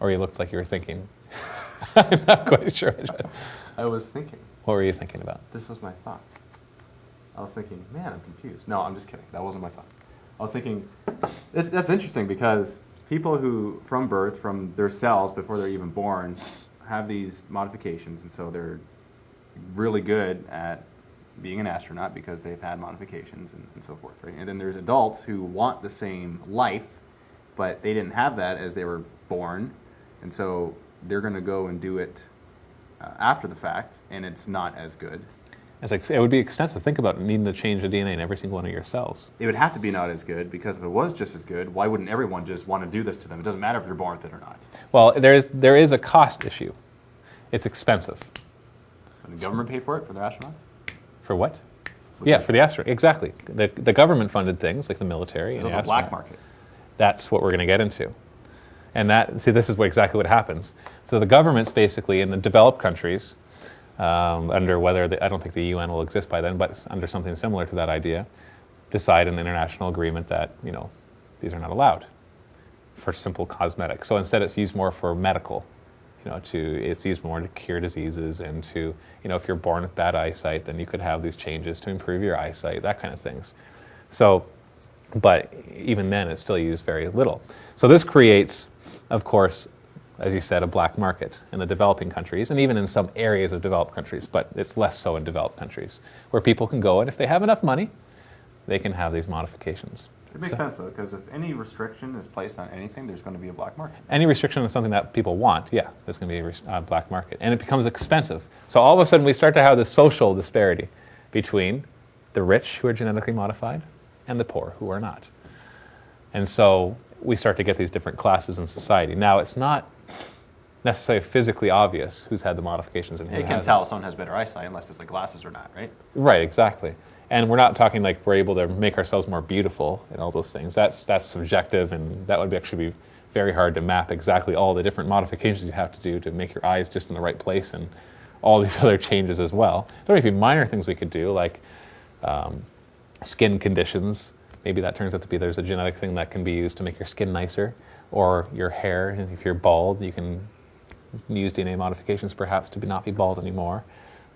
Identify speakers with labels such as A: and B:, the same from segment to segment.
A: Or you looked like you were thinking. I'm not quite sure.
B: I was thinking.
A: What were you thinking about?
B: This was my thought. I was thinking, man, I'm confused. No, I'm just kidding. That wasn't my thought. I was thinking, that's interesting because people who, from birth, from their cells before they're even born, have these modifications, and so they're really good at being an astronaut because they've had modifications and so forth, right? And then there's adults who want the same life, but they didn't have that as they were born, and so they're going to go and do it after the fact, and it's not as good.
A: It's like, it would be extensive. Think about needing to change the DNA in every single one of your cells.
B: It would have to be not as good, because if it was just as good, why wouldn't everyone just want to do this to them? It doesn't matter if they're born with it or not.
A: Well, there is a cost issue. It's expensive.
B: And the government pay for it for their astronauts?
A: For what? For the astronaut. Exactly. The government funded things like the military.
B: There's also a black market.
A: That's what we're going to get into. And this is exactly what happens. So the governments basically in the developed countries, under I don't think the UN will exist by then, but under something similar to that idea, decide an international agreement that, these are not allowed for simple cosmetics. So instead it's used more for medical, it's used more to cure diseases and to, if you're born with bad eyesight, then you could have these changes to improve your eyesight, that kind of things. So, but even then it's still used very little. So this creates, of course, as you said, a black market in the developing countries and even in some areas of developed countries, but it's less so in developed countries, where people can go and if they have enough money, they can have these modifications.
B: It makes sense, though, because if any restriction is placed on anything, there's going to be a black market.
A: Any restriction on something that people want, there's going to be a black market. And it becomes expensive. So all of a sudden we start to have this social disparity between the rich who are genetically modified and the poor who are not. And so we start to get these different classes in society. Now, it's not necessarily physically obvious who's had the modifications and who hasn't.
B: You can tell if someone has better eyesight unless it's like glasses or not, right?
A: Right, exactly. And we're not talking like we're able to make ourselves more beautiful and all those things. That's subjective, and that would actually be very hard to map exactly all the different modifications you have to do to make your eyes just in the right place and all these other changes as well. There might be minor things we could do, like skin conditions. Maybe that turns out to be there's a genetic thing that can be used to make your skin nicer, or your hair. And if you're bald, you can use DNA modifications perhaps to not be bald anymore,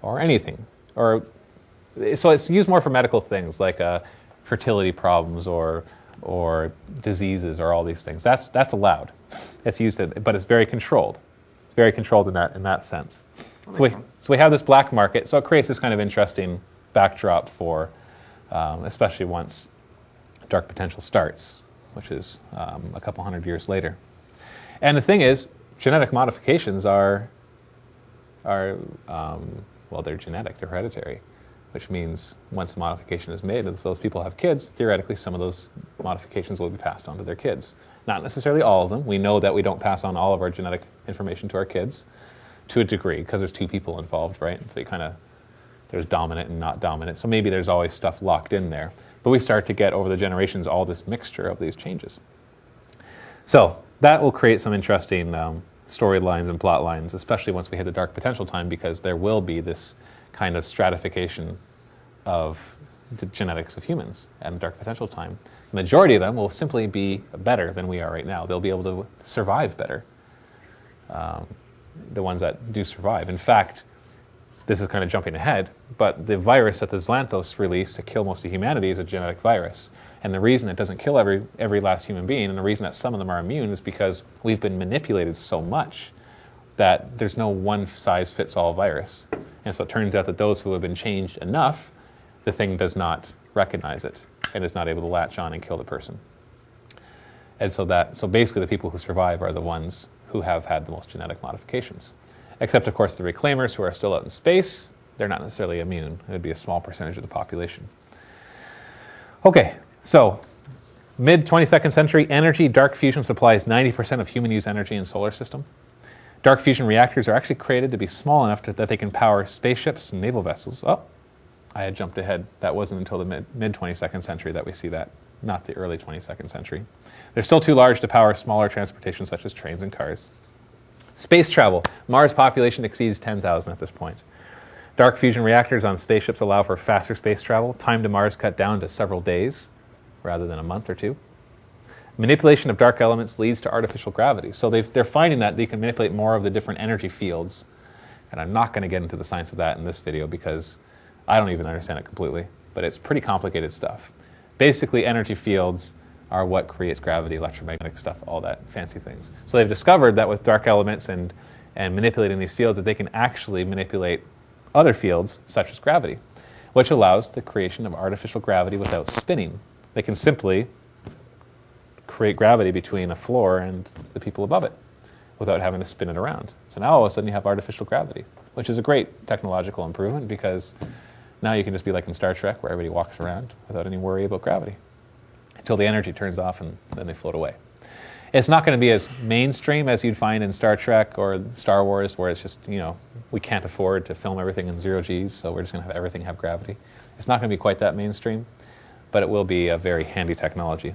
A: or anything. So it's used more for medical things like fertility problems or diseases or all these things. That's allowed. It's used, but it's very controlled. It's very controlled in that sense. So we have this black market. So it creates this kind of interesting backdrop for, especially once dark potential starts, which is a couple hundred years later. And the thing is, genetic modifications they're genetic, they're hereditary, which means once a modification is made, if those people have kids, theoretically some of those modifications will be passed on to their kids. Not necessarily all of them. We know that we don't pass on all of our genetic information to our kids to a degree because there's two people involved, right? And so there's dominant and not dominant. So maybe there's always stuff locked in there. But we start to get over the generations all this mixture of these changes. So that will create some interesting storylines and plot lines, especially once we hit the dark potential time, because there will be this kind of stratification of the genetics of humans at the dark potential time. The majority of them will simply be better than we are right now. They'll be able to survive better, the ones that do survive. In fact, this is kind of jumping ahead, but the virus that the Xanthos released to kill most of humanity is a genetic virus. And the reason it doesn't kill every last human being, and the reason that some of them are immune, is because we've been manipulated so much that there's no one-size-fits-all virus. And so it turns out that those who have been changed enough, the thing does not recognize it and is not able to latch on and kill the person. And so basically the people who survive are the ones who have had the most genetic modifications. Except, of course, the reclaimers who are still out in space, they're not necessarily immune. It would be a small percentage of the population. Okay, so mid-22nd century, energy dark fusion supplies 90% of human-use energy in solar system. Dark fusion reactors are actually created to be small enough that they can power spaceships and naval vessels. Oh, I had jumped ahead. That wasn't until the mid-22nd century that we see that, not the early 22nd century. They're still too large to power smaller transportation such as trains and cars. Space travel. Mars population exceeds 10,000 at this point. Dark fusion reactors on spaceships allow for faster space travel. Time to Mars cut down to several days rather than a month or two. Manipulation of dark elements leads to artificial gravity. So they're finding that they can manipulate more of the different energy fields. And I'm not going to get into the science of that in this video because I don't even understand it completely. But it's pretty complicated stuff. Basically, energy fields are what creates gravity, electromagnetic stuff, all that fancy things. So they've discovered that with dark elements and manipulating these fields that they can actually manipulate other fields, such as gravity, which allows the creation of artificial gravity without spinning. They can simply create gravity between a floor and the people above it without having to spin it around. So now all of a sudden you have artificial gravity, which is a great technological improvement because now you can just be like in Star Trek where everybody walks around without any worry about gravity until the energy turns off and then they float away. It's not going to be as mainstream as you'd find in Star Trek or Star Wars where it's just, we can't afford to film everything in 0 Gs, so we're just going to have everything have gravity. It's not going to be quite that mainstream, but it will be a very handy technology.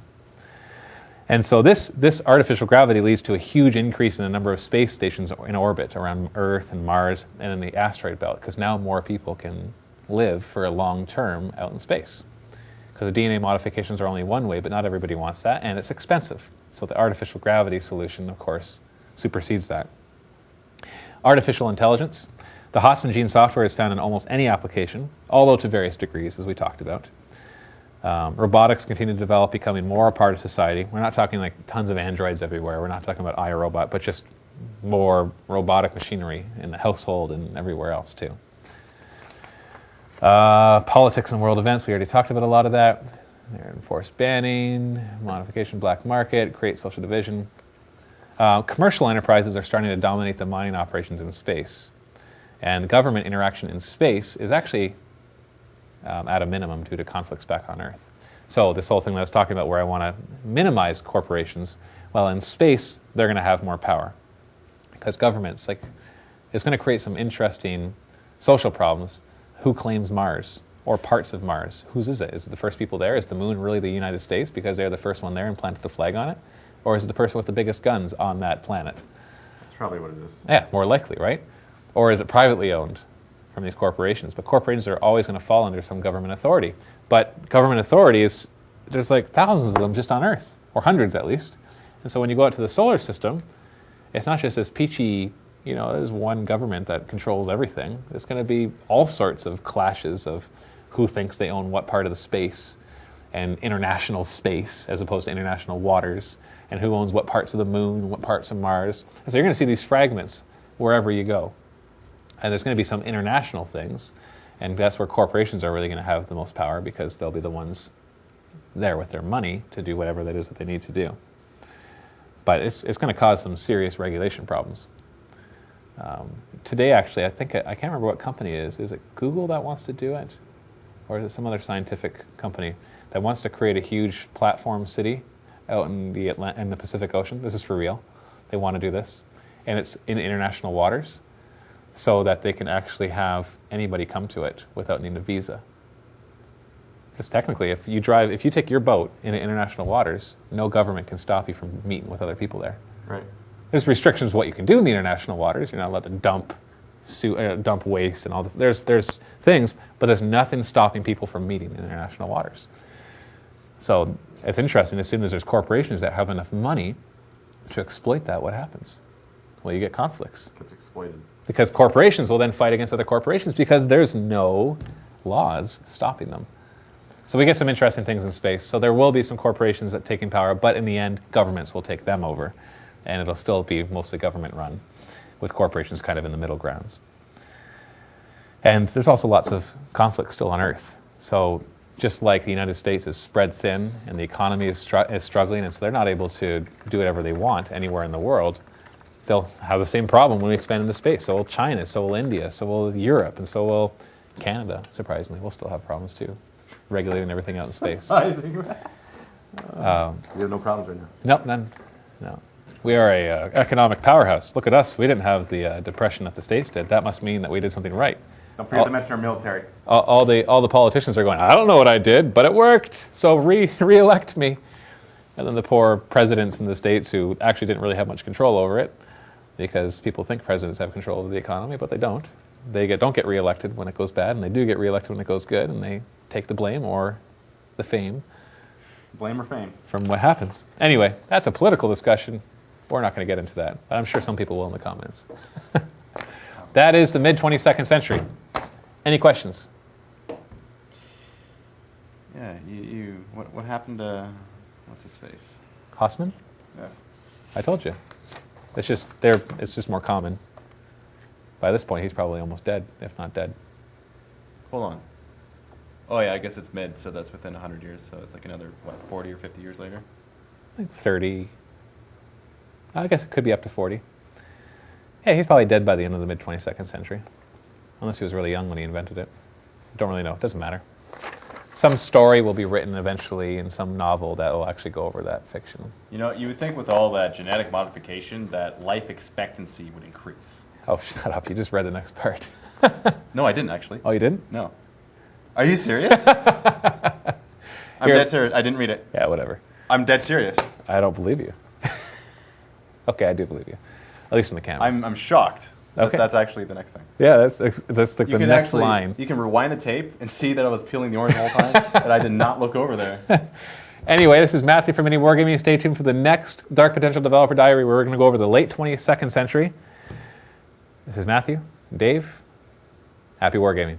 A: And so this artificial gravity leads to a huge increase in the number of space stations in orbit around Earth and Mars and in the asteroid belt, because now more people can live for a long term out in space. Because the DNA modifications are only one way, but not everybody wants that, and it's expensive. So the artificial gravity solution, of course, supersedes that. Artificial intelligence. The Hotspin gene software is found in almost any application, although to various degrees, as we talked about. Robotics continue to develop, becoming more a part of society. We're not talking like tons of androids everywhere. We're not talking about iRobot, but just more robotic machinery in the household and everywhere else too. Politics and world events, we already talked about a lot of that. Enforced banning, modification, black market, create social division. Commercial enterprises are starting to dominate the mining operations in space. And government interaction in space is actually at a minimum due to conflicts back on Earth. So this whole thing that I was talking about where I want to minimize corporations, well, in space, they're going to have more power. Because governments, it's going to create some interesting social problems. Who claims Mars? Or parts of Mars? Whose is it? Is it the first people there? Is the moon really the United States because they're the first one there and planted the flag on it? Or is it the person with the biggest guns on that planet?
B: That's probably what it is.
A: Yeah, more likely, right? Or is it privately owned from these corporations? But corporations are always going to fall under some government authority. But government authorities, there's like thousands of them just on Earth, or hundreds at least. And so when you go out to the solar system, it's not just this peachy, there's one government that controls everything. There's going to be all sorts of clashes of who thinks they own what part of the space and international space as opposed to international waters, and who owns what parts of the moon, what parts of Mars. And so you're going to see these fragments wherever you go. And there's going to be some international things, and that's where corporations are really going to have the most power because they'll be the ones there with their money to do whatever that is that they need to do. But it's going to cause some serious regulation problems. Today, actually, I can't remember what company it is. Is it Google that wants to do it? Or is it some other scientific company that wants to create a huge platform city out in the Pacific Ocean? This is for real. They want to do this. And it's in international waters so that they can actually have anybody come to it without needing a visa. Because technically, if you take your boat into international waters, no government can stop you from meeting with other people there.
B: Right.
A: There's restrictions of what you can do in the international waters. You're not allowed to dump waste and all this. There's things, but there's nothing stopping people from meeting in international waters. So it's interesting. As soon as there's corporations that have enough money to exploit that, what happens? Well, you get conflicts.
B: It's exploited.
A: Because corporations will then fight against other corporations because there's no laws stopping them. So we get some interesting things in space. So there will be some corporations that taking power, but in the end, governments will take them over. And it'll still be mostly government run, with corporations kind of in the middle grounds. And there's also lots of conflict still on Earth. So just like the United States is spread thin and the economy is struggling, and so they're not able to do whatever they want anywhere in the world, they'll have the same problem when we expand into space. So will China, so will India, so will Europe, and so will Canada, surprisingly. We'll still have problems too, regulating everything out in space.
B: Surprising, right? We have no problems right now.
A: Nope, none. No. We are a economic powerhouse. Look at us. We didn't have the depression that the States did. That must mean that we did something right.
B: Don't forget to mention our military.
A: All the politicians are going, I don't know what I did, but it worked, so re-elect me. And then the poor presidents in the States who actually didn't really have much control over it, because people think presidents have control over the economy, but they don't. They don't get re-elected when it goes bad, and they do get re-elected when it goes good, and they take the blame or the fame
B: Blame or fame?
A: from what happens. Anyway, that's a political discussion. We're not going to get into that, but I'm sure some people will in the comments. That is the mid-22nd century. Any questions?
B: Yeah, what happened to, what's his face?
A: Haussmann?
B: Yeah.
A: I told you. It's just more common. By this point, he's probably almost dead, if not dead.
B: Hold on. Oh yeah, I guess it's mid, so that's within 100 years, so it's like another, 40 or 50 years later?
A: I think 30. I guess it could be up to 40. Yeah, he's probably dead by the end of the mid-22nd century. Unless he was really young when he invented it. Don't really know. It doesn't matter. Some story will be written eventually in some novel that will actually go over that fiction.
B: You know, you would think with all that genetic modification that life expectancy would increase.
A: Oh, shut up. You just read the next part.
B: No, I didn't actually.
A: Oh, you didn't?
B: No. Are you serious? I'm dead serious. I didn't read it.
A: Yeah, whatever.
B: I'm dead serious.
A: I don't believe you. Okay, I do believe you. At least in the camera.
B: I'm shocked.
A: Okay.
B: That's actually the next thing.
A: Yeah, that's like the next line.
B: You can rewind the tape and see that I was peeling the orange the whole time, that I did not look over there.
A: Anyway, this is Matthew from MiniWarGaming. Stay tuned for the next Dark Potential Developer Diary, where we're going to go over the late 22nd century. This is Matthew, Dave. Happy wargaming.